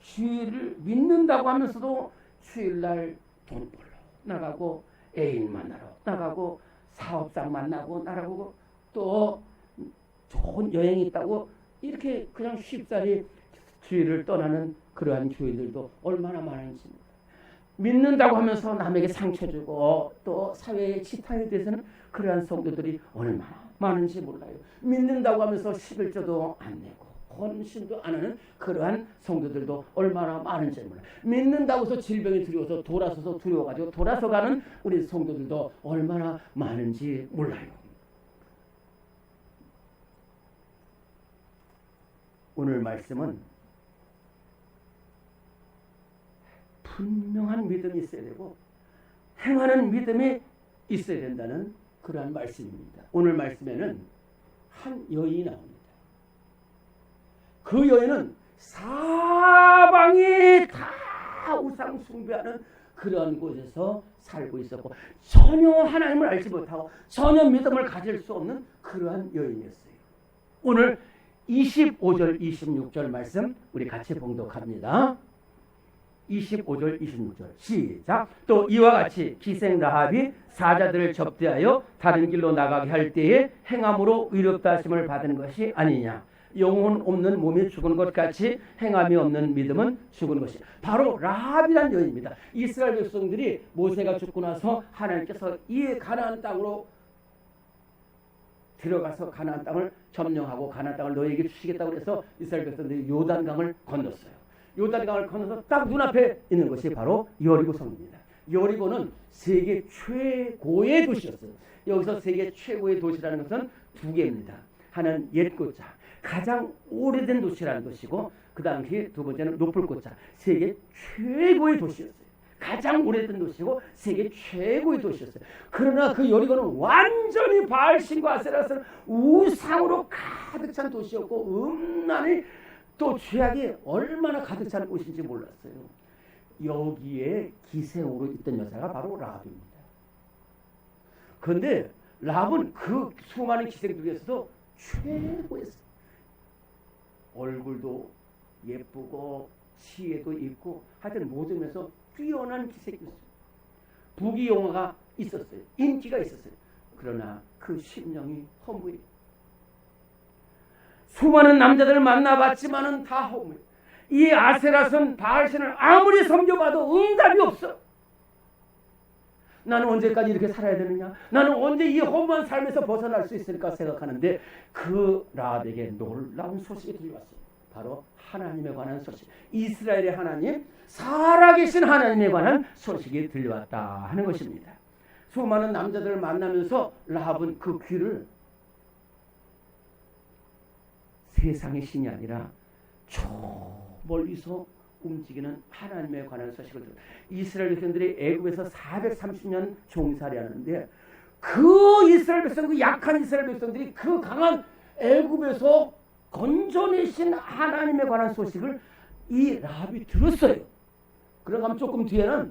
주일을 믿는다고 하면서도 주일날 돈 벌러 나가고 애인 만나러 나가고 사업장 만나고 나가고 또 좋은 여행이 있다고 이렇게 그냥 쉽사리 주일을 떠나는 그러한 교회들도 얼마나 많은지 믿는다고 하면서 남에게 상처 주고 또 사회의 지탄에 대해서는 그러한 성도들이 얼마나 많은지 몰라요. 믿는다고 하면서 11조도 안 내고 헌신도 안 하는 그러한 성도들도 얼마나 많은지 몰라요. 믿는다고 해서 질병이 두려워서 돌아서서 두려워가지고 돌아서가는 우리 성도들도 얼마나 많은지 몰라요. 오늘 말씀은 분명한 믿음이 있어야 되고 행하는 믿음이 있어야 된다는 그러한 말씀입니다. 오늘 말씀에는 한 여인이 나옵니다. 그 여인은 사방이 다 우상 숭배하는 그런 곳에서 살고 있었고 전혀 하나님을 알지 못하고 전혀 믿음을 가질 수 없는 그러한 여인이었어요. 오늘 25절 26절 말씀 우리 같이 봉독합니다. 25절 26절 시작. 또 이와 같이 기생 라합이 사자들을 접대하여 다른 길로 나가게 할 때에 행함으로 의롭다 하심을 받은 것이 아니냐. 영혼 없는 몸이 죽은 것 같이 행함이 없는 믿음은 죽은 것이. 바로 라합이라는 여인입니다. 이스라엘 백성들이 모세가 죽고 나서 하나님께서 이 가나안 땅으로 들어가서 가나안 땅을 점령하고 가나안 땅을 너희에게 주시겠다고 해서 이스라엘 백성들이 요단강을 건넜어요. 요단강을 건너서 딱 눈앞에 있는 것이 바로 여리고 성입니다. 여리고는 세계 최고의 도시였어요. 여기서 세계 최고의 도시라는 것은 두 개입니다. 하나는 옛고자, 가장 오래된 도시라는 것이고 그 당시 두 번째는 높을고자, 세계 최고의 도시였어요. 가장 오래된 도시고 세계 최고의 도시였어요. 그러나 그 여리고는 완전히 바알신과 아세라스는 우상으로 가득 찬 도시였고 음란이 또 죄악이 얼마나 가득 찬 곳인지 몰랐어요. 여기에 기생으로 있던 여자가 바로 라합입니다. 그런데 라합은 그 수많은 기생 중에서도 최고였어요. 얼굴도 예쁘고 지혜도 있고 하여튼 모든 면에서 뛰어난 기생이었어요. 부귀영화가 있었어요. 인기가 있었어요. 그러나 그 심령이 허무해요. 수많은 남자들을 만나봤지만은 다 허무해. 이 아세라선 바알신을 아무리 섬겨봐도 응답이 없어. 나는 언제까지 이렇게 살아야 되느냐? 나는 언제 이 허무한 삶에서 벗어날 수 있을까 생각하는데 그 라합에게 놀라운 소식이 들려왔어요. 바로 하나님에 관한 소식. 이스라엘의 하나님, 살아계신 하나님에 관한 소식이 들려왔다 하는 것입니다. 수많은 남자들을 만나면서 라합은 그 귀를 세상의 신이 아니라 저 멀리서 움직이는 하나님에 관한 소식을 들어요. 이스라엘 백성들이 애굽에서 430년 종살이하는데 그 이스라엘 백성, 그 약한 이스라엘 백성들이 그 강한 애굽에서 건져내신 하나님에 관한 소식을 이 라합이 들었어요. 그러면 조금 뒤에는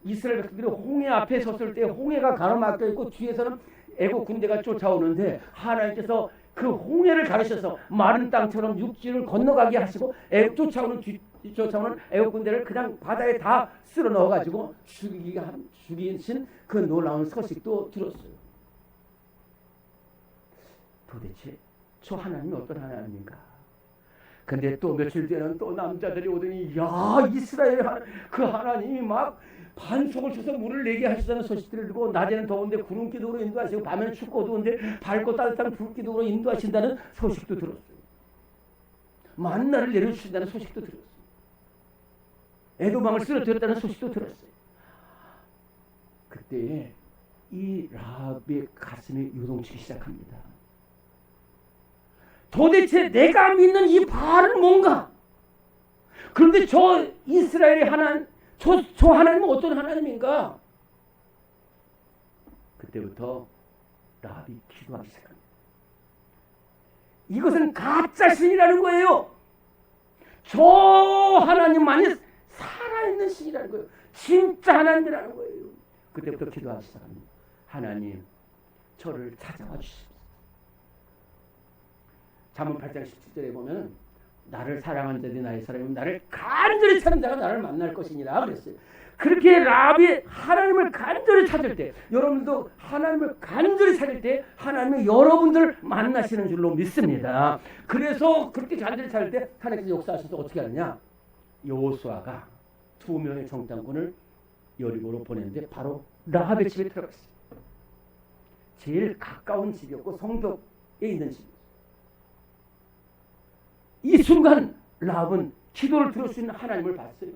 이스라엘 백성들이 홍해 앞에 섰을 때 홍해가 가로막혀 있고 뒤에서는 애굽 군대가 쫓아오는데 하나님께서 그 홍해를 가르셔서 마른 땅처럼 육지를 건너가게 하시고 쫓아오는 애국 군대를 그냥 바다에 다 쓸어 넣어가지고 죽이신 그 놀라운 소식도 들었어요. 도대체 저 하나님이 어떤 하나님인가? 근데 또 며칠 뒤에는 또 남자들이 오더니 야 이스라엘 그 하나님이 막 반석을 쳐서 물을 내게 하시다는 소식들을 듣고 낮에는 더운데 구름 기둥으로 인도하시고 밤에는 춥고 어두운데 밝고 따뜻한 불 기둥으로 인도하신다는 소식도 들었어요. 만나를 내려주신다는 소식도 들었어요. 에도망을 쓰러뜨렸다는 소식도 들었어요. 그때 이 라합의 가슴이 요동치기 시작합니다. 도대체 내가 믿는 이 바알은 뭔가? 그런데 저 이스라엘의 하나님, 저 하나님은 어떤 하나님인가? 그때부터 라합이 기도하기 시작합니다. 이것은 가짜 신이라는 거예요. 저 하나님만이 살아있는 신이라는 거예요. 진짜 하나님이라는 거예요. 그때부터 기도하기 시작합니다. 하나님, 저를 찾아와 주십시오. 잠언 8장 17절에 보면 나를 사랑한 자들이 나의 사람이면 나를 간절히 찾는 자가 나를 만날 것이니라 그랬어요. 그렇게 라합이 하나님을 간절히 찾을 때, 여러분도 하나님을 간절히 찾을 때 하나님이 여러분들을 만나시는 줄로 믿습니다. 그래서 그렇게 간절히 찾을 때 하나님께서 역사하셔서 어떻게 하느냐, 여호수아가 2명의 정탐꾼을 여리고로 보냈는데 바로 라합의 집에 들어갔어요. 제일 가까운 집이었고 성벽에 있는 집이었어요. 이 순간 라합은 기도를 들을 수 있는 하나님을 봤어요.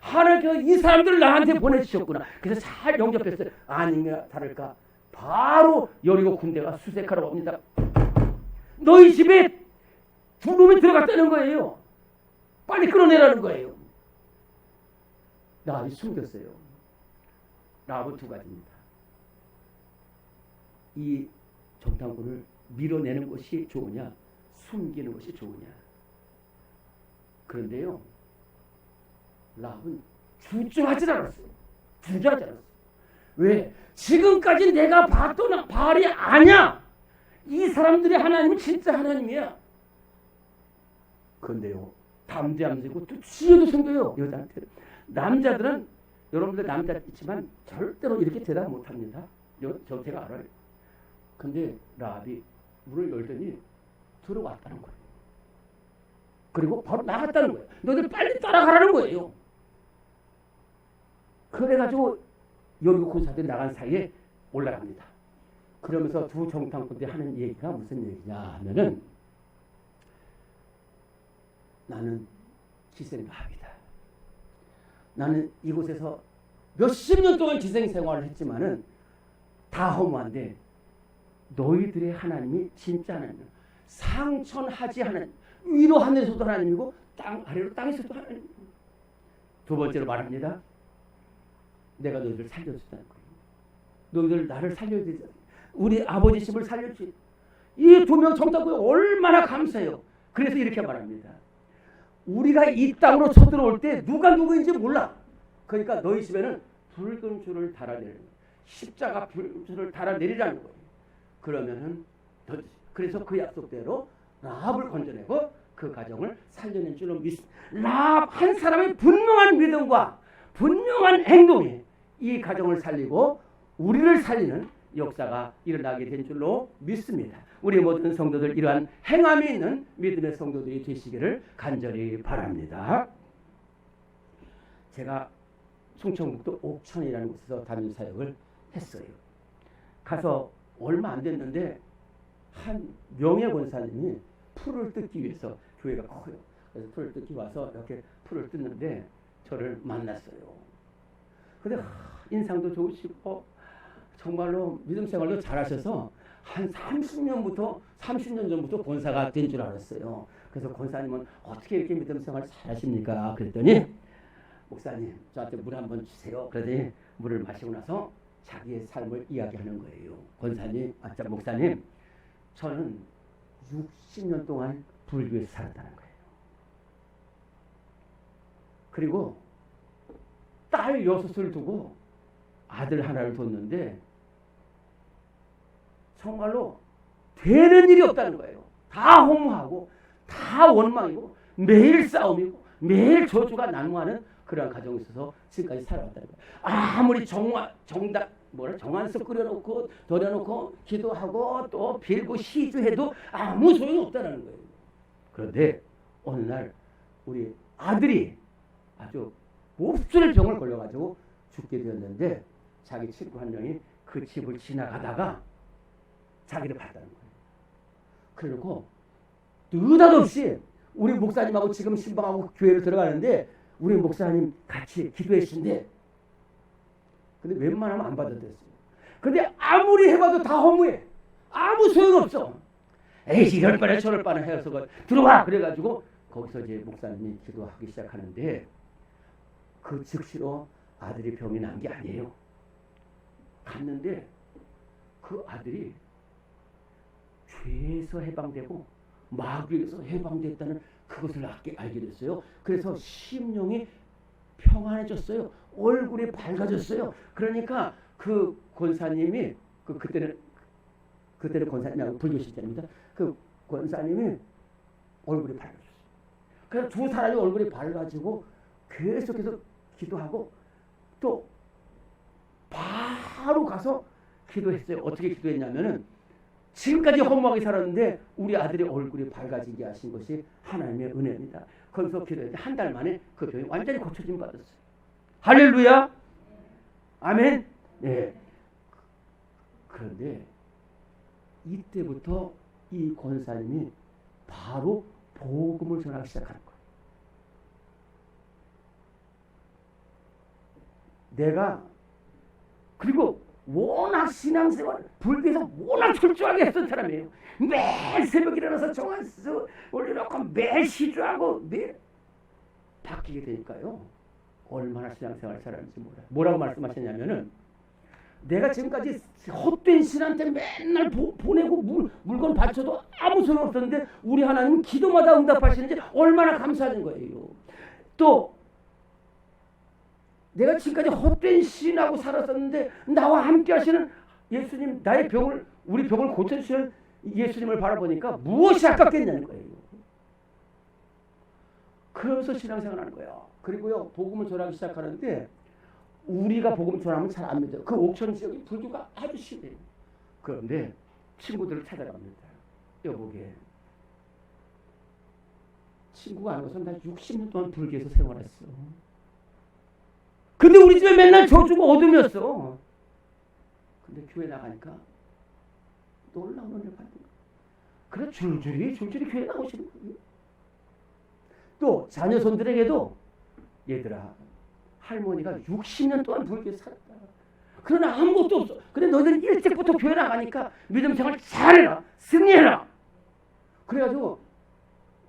하나님께서 이 사람들을 나한테 보내주셨구나. 그래서 잘 영접했어요. 아닌가 다를까 바로 여리고 군대가 수색하러 옵니다. 너희 집에 2놈이 들어갔다는 거예요. 빨리 끌어내라는 거예요. 라합이 숨겼어요. 라합은 2가지입니다. 이 정탐꾼을 밀어내는 것이 좋으냐, 숨기는 것이 좋으냐. 그런데요, 라합은 주저하지 않았어요. 주저하지 않았어요. 왜? 지금까지 내가 봤던 바알이 아니야. 이 사람들의 하나님은 진짜 하나님이야. 그런데요, 담대함지고 또 지혜도 생겨요. 여자한테는. 남자들은, 여러분들 남자 있지만 절대로 이렇게 대답 못합니다. 저 제가 알아요. 근데 라합이 문을 열더니 들어왔다는 거예요. 그리고 바로 나갔다는 거예요. 너희들 빨리 따라가라는 거예요. 그래가지고 여리고 군사들이 나간 사이에 올라갑니다. 그러면서 2 정탐꾼들이 하는 얘기가 무슨 얘기냐 하면은, 나는 기생라합이다. 나는 이곳에서 몇십 년 동안 기생 생활을 했지만은 다 허무한데 너희들의 하나님이 진짜 하나님, 상천하지 하나님, 위로 하늘에서도 하나님이고 땅 아래로 땅에서도 하나님. 2번째로 말합니다. 내가 너희들 살려줬다는 거예요. 너희들 나를 살려야 되지. 우리 아버지 집을 살려주지. 이 2명 정탐꾼이 얼마나 감사해요. 그래서 이렇게 말합니다. 우리가 이 땅으로 쳐들어올 때 누가 누구인지 몰라. 그러니까 너희 집에는 붉은 줄을 달아내는 거예요. 십자가 붉은 줄을 달아내리라는 거예요. 그러면은 그래서 그 약속대로 라합을 건져내고 그 가정을 살려낸 줄로 믿습니다. 라합 한 사람의 분명한 믿음과 분명한 행동이 이 가정을 살리고 우리를 살리는 역사가 일어나게 된 줄로 믿습니다. 우리 모든 성도들 이러한 행함이 있는 믿음의 성도들이 되시기를 간절히 바랍니다. 제가 충청북도 옥천이라는 곳에서 담임 사역을 했어요. 가서 얼마 안 됐는데 한 명예 권사님이 풀을 뜯기 위해서, 교회가 커요. 그래서 풀을 뜯기 와서 이렇게 풀을 뜯는데 저를 만났어요. 근데 인상도 좋으시고 정말로 믿음 생활도 잘하셔서 한 30년 전부터 권사가 된 줄 알았어요. 그래서 권사님은 어떻게 이렇게 믿음 생활 잘하십니까? 그랬더니 목사님 저한테 물 한번 주세요. 그러더니 물을 마시고 나서 자기의 삶을 이야기하는 거예요. 권사님, 목사님, 저는 60년 동안 불교에서 살았다는 거예요. 그리고 딸 6을 두고 아들 하나를 뒀는데 정말로 되는 일이 없다는 거예요. 다 허무하고 다 원망이고 매일 싸움이고 매일 저주가 난무하는 그러한 가정에 있어서 지금까지 살아왔다는 거예요. 아무리 정한석 끓여놓고 돌려놓고 기도하고 또 빌고 시주해도 아무 소용이 없다는 거예요. 그런데 어느 날 우리 아들이 아주 몹쓸 병을 걸려가지고 죽게 되었는데 자기 친구 한 명이 그 집을 지나가다가 자기를 봤다는 거예요. 그래놓고 느닷없이 우리 목사님하고 지금 신방하고 교회를 들어가는데 우리 목사님 같이 기도해 주신대. 근데 웬만하면 안 받아들였어요. 근데 아무리 해봐도 다 허무해. 아무 소용없어. 에이 이럴 바에 저럴 바에 해서 들어와. 그래가지고 거기서 이제 목사님이 기도하기 시작하는데 그 즉시로 아들이 병이 난 게 아니에요. 갔는데 그 아들이 죄에서 해방되고 마귀에서 해방됐다는 그것을 알게 됐어요. 그래서 심령이 평안해졌어요. 얼굴이 밝아졌어요. 그러니까 그 권사님이 그때는 권사님이 불교 신자입니다. 그 권사님이 얼굴이 밝아졌어요. 그래서 두 사람이 얼굴이 밝아지고 계속해서 기도하고 또 바로 가서 기도했어요. 어떻게 기도했냐면은 지금까지 허무하게 살았는데 우리 아들의 얼굴이 밝아지게 하신 것이 하나님의 은혜입니다. 거기서 기도했는데 한 달 만에 그 병이 완전히 고쳐짐 받았어요. 할렐루야. 아멘. 네. 그런데 이때부터 이 권사님이 바로 복음을 전하기 시작하는 거예요. 내가 그리고 워낙 신앙생활 불교에서 워낙 철저하게 했던 사람이에요. 매일 새벽에 일어나서 정한수 올려놓고 매일 시주하고 매일 바뀌게 되니까요. 얼마나 신앙생활 잘하는지 몰라요. 뭐라고 말씀하셨냐면은 내가 지금까지 헛된 신한테 맨날 보내고 물건 바쳐도 아무 소용 없었는데 우리 하나님 기도마다 응답하시는지 얼마나 감사하는 거예요. 또 내가 지금까지 헛된 신하고 살았었는데 나와 함께 하시는 예수님, 나의 병을, 우리 병을 고쳐주시는 예수님을 바라보니까 무엇이 아깝겠냐는 거예요. 그러면서 신앙생활 하는 거예요. 그리고요, 복음을 전하기 시작하는데 우리가 복음 전하면 잘 안 믿어요. 그 옥천 지역이 불교가 아주 심해요. 그런데 친구들을 찾아갑니다. 여보게, 친구가 안 와서 나 60년 동안 불교에서 생활했어. 근데 우리 집에 맨날 저주고 어둠이었어. 근데 교회 나가니까 놀라운 은혜를 받는 거야. 그래 줄줄이 교회 나오시는 거예요. 또 자녀손들에게도 얘들아, 할머니가 60년 동안 불교에서 살았다. 그러나 아무것도 없어. 근데 너희들은 일찍부터 교회 나가니까 믿음 생활 잘해라. 승리해라. 그래가지고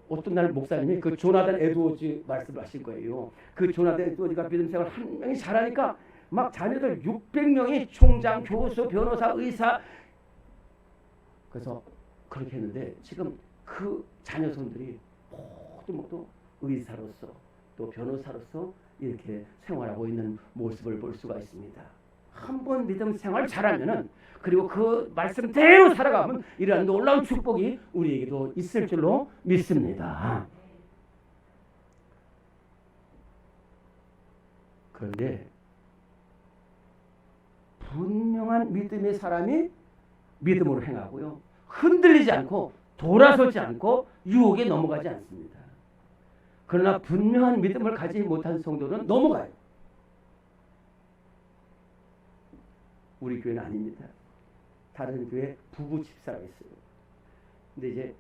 어떤 날 목사님이 그 조나단 에드워즈 말씀을 하신 거예요. 그 조나단 에드워즈가 믿음 생활 한 명이 잘하니까 막 자녀들 600명이 총장, 교수, 변호사, 의사. 그래서 그렇게 했는데 지금 그 자녀손들이 모두 의사로서 또 변호사로서 이렇게 생활하고 있는 모습을 볼 수가 있습니다. 한번 믿음 생활 잘하면은 그리고 그 말씀대로 살아가면 이러한 놀라운 축복이 우리에게도 있을 줄로 믿습니다. 그런데 분명한 믿음의 사람이 믿음으로 행하고요, 흔들리지 않고 돌아서지 않고 유혹에 넘어가지 않습니다. 그러나 분명한 믿음을 가지지 못한 성도는 넘어가요. 우리 교회는 아닙니다. 다른 교회 부부 집사라고 있어요. 근데 이제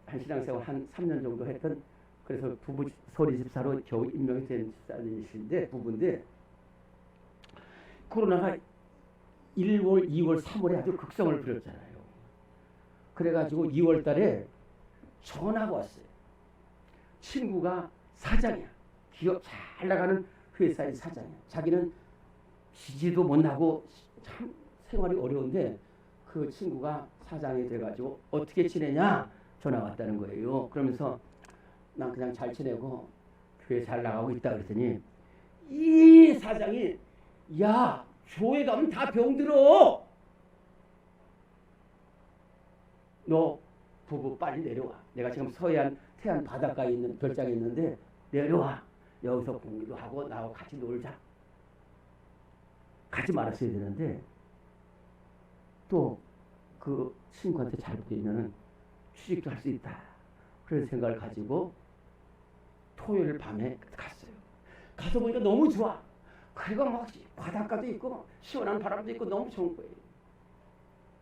한 신앙생활 한 3년 정도 했던, 그래서 부부 소리 집사로 겨우 임명이 된 집사님이신데, 부부인데 코로나가 1월, 2월, 3월에 아주 극성을 부렸잖아요. 그래가지고 2월 달에 전화가 왔어요. 친구가 사장이야. 기업 잘 나가는 회사의 사장이야. 자기는 지지도 못 나고 참 생활이 어려운데 그 친구가 사장이 돼가지고 어떻게 지내냐 전화 왔다는 거예요. 그러면서 난 그냥 잘 지내고 교회 잘 나가고 있다 그랬더니 이 사장이, 야, 교회 가면 다 병들어. 너 부부 빨리 내려와. 내가 지금 서해안 태안 바닷가에 있는 별장에 있는데 내려와. 여기서 공기도 하고 나하고 같이 놀자. 가지 말았어야 되는데 또 그 친구한테 잘 보이면은 취직도 할 수 있다. 그런 생각을 가지고 토요일 밤에 갔어요. 가서 보니까 너무 좋아. 그리고 막 바닷가도 있고 시원한 바람도 있고 너무 좋은 거예요.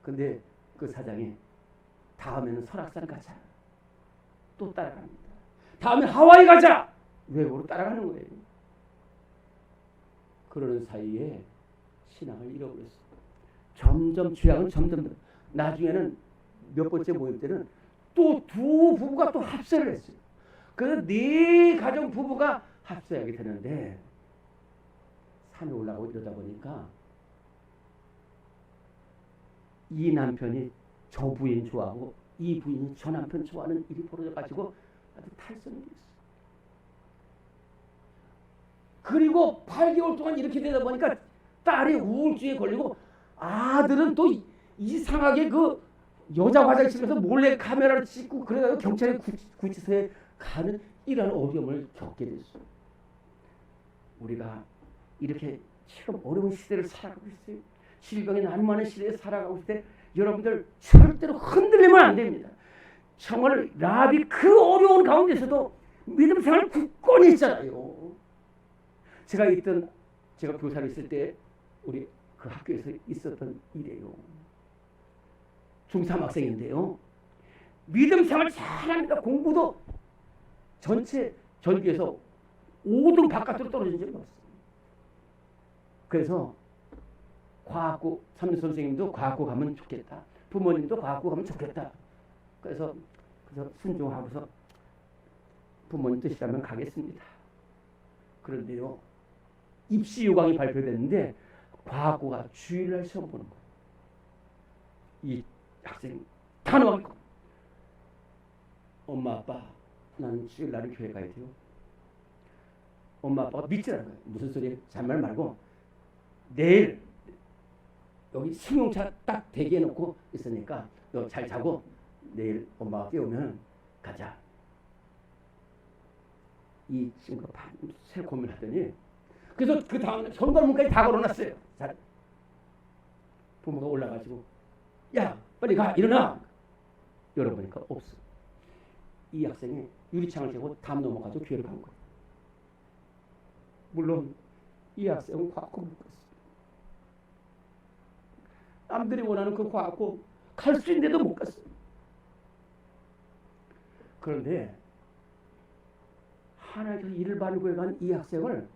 근데 그 사장이 다음에는 설악산 가자. 또 따라갑니다. 다음에 하와이 가자. 외국으로 따라가는 거예요. 그러는 사이에 신앙을 잃어버렸어요. 점점 죄악은 점점, 나중에는 몇 번째 모임 때는 또 두 부부가 또 합세를 했어요. 그래서 4가정 부부가 합세하게 되는데 산에 올라가고 이러다 보니까 이 남편이 저 부인 좋아하고 이 부인이 저 남편 좋아하는 일이 벌어져가지고 아주 탈선이 됐어요. 그리고 8개월 동안 이렇게 되다 보니까 딸이 우울증에 걸리고 아들은 또 이상하게 그 여자 화장실에서 몰래 카메라를 찍고 그래가지고 경찰에 구치소에 가는 이런 어려움을 겪게 됐어요. 우리가 이렇게 지금 어려운 시대를 살아가고 있어요. 질병이 난무하는 시대에 살아가고 있을 때 여러분들 절대로 흔들리면 안 됩니다. 정말 라합이 그 어려운 가운데서도 믿음 생활 굳건히 했잖아요. 제가 교사를 있을 때 우리 그 학교에서 있었던 일이에요. 중3 학생인데요. 믿음 생활 잘합니다. 공부도 전체 전교에서 5등 바깥으로 떨어진 적이 없어요. 그래서 과학고 삼 선생님도 과학고 가면 좋겠다. 부모님도 과학고 가면 좋겠다. 그래서 순종하고서 부모님 뜻이라면 가겠습니다. 그런데요. 입시 요강이 발표됐는데 과학고가 주일날 시험 보는 거예요. 이 학생이 단호하게 엄마 아빠 나는 주일날은 교회 가야 돼요. 엄마 아빠가 믿지 않아요. 무슨 소리예요? 잔말 말고 내일 여기 승용차 딱 대기해놓고 있으니까 너 잘 자고 내일 엄마가 깨우면 가자. 이 친구가 밤새 고민하더니 그래서 그 다음날 현관문까지 다 걸어놨어요. 자, 부모가 올라가지고 야 빨리 가 일어나. 열어보니까 없어. 이 학생이 유리창을 깨고 담 넘어가지고 교회를 간 거예요. 물론 이 학생은 과학고 못 갔어요. 남들이 원하는 그 과학고 갈 수 있는데도 못 갔어요. 그런데 하나님께서 이를 발굴해 간 이 학생을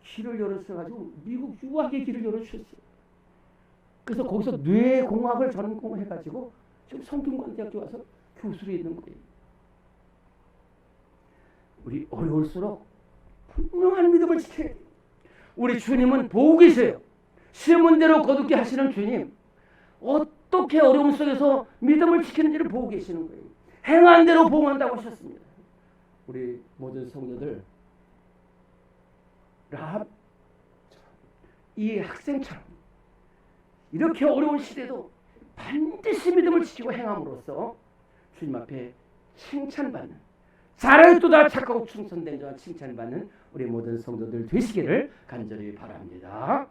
길을 열어주셔가지고 미국 유학의 길을 열어주셨어요. 그래서 거기서 뇌공학을 전공해가지고 지금 성균관대학교 와서 교수로 있는 거예요. 우리 어려울수록 분명한 믿음을 지켜야 돼요. 우리 주님은 보고 계세요. 시문대로 거듭게 하시는 주님, 어떻게 어려움 속에서 믿음을 지키는지를 보고 계시는 거예요. 행한 대로 보응한다고 하셨습니다. 우리 모든 성도들 라합 이 학생처럼 이렇게 어려운 시대도 반드시 믿음을 지키고 행함으로써 주님 앞에 칭찬받는 잘하였도다 착하고 충성된 자와 칭찬받는 우리 모든 성도들 되시기를 간절히 바랍니다.